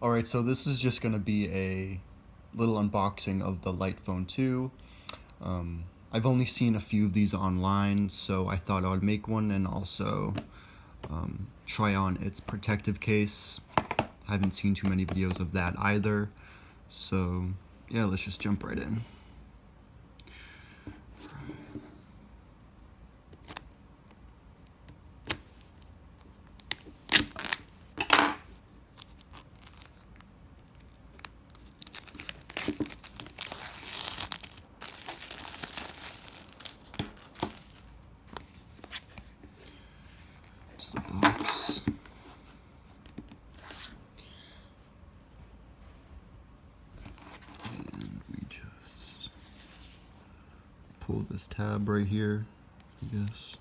Alright, so this is just going to be a little unboxing of the Light Phone 2. I've only seen a few of these online, so I thought I would make one and also try on its protective case. I haven't seen too many videos of that either, so yeah, let's just jump right in. It's the box. And we just pull this tab right here, I guess.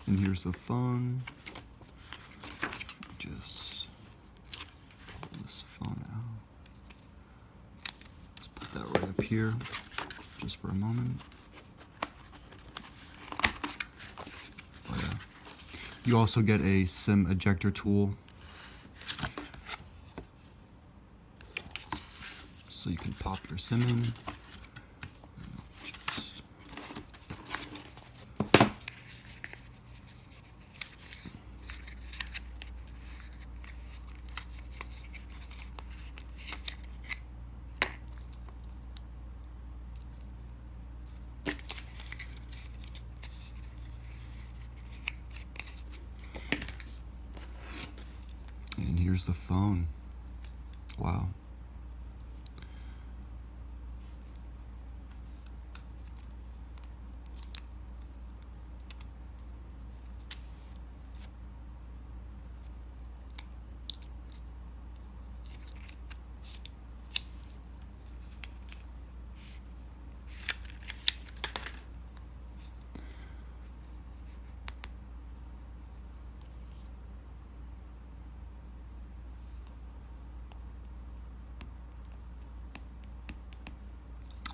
And here's the phone. Just pull this phone out. Let's put that right up here, just for a moment. Oh, yeah. You also get a SIM ejector tool, so you can pop your SIM in. And here's the phone. Wow.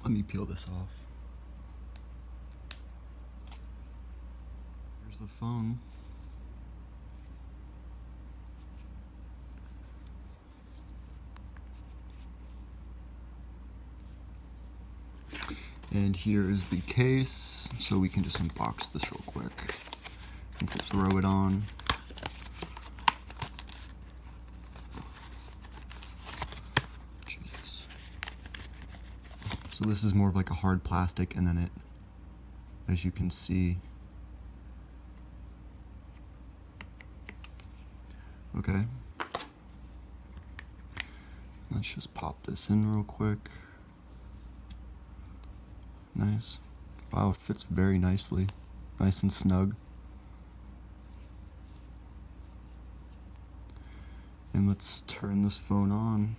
Let me peel this off. Here's the phone. And here is the case, so we can just unbox this real quick. And just throw it on. Jesus. So this is more of like a hard plastic, and then it, as you can see, okay. Let's just pop this in real quick. Nice. Wow, it fits very nicely. Nice and snug. And let's turn this phone on.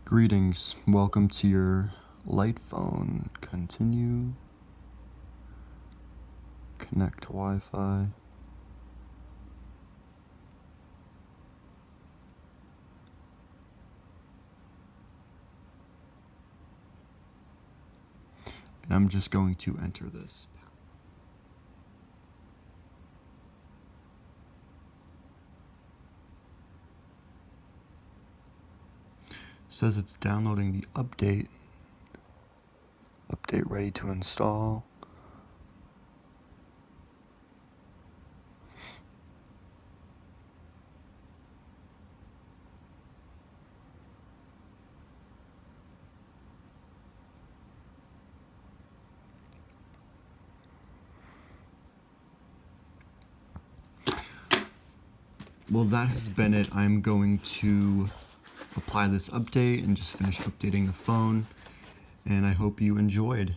Greetings, welcome to your Light Phone. Continue. Connect to Wi-Fi. And I'm just going to enter this. Says it's downloading the update. Update ready to install. well, that has been it. I'm going to apply this update and just finish updating the phone, and I hope you enjoyed.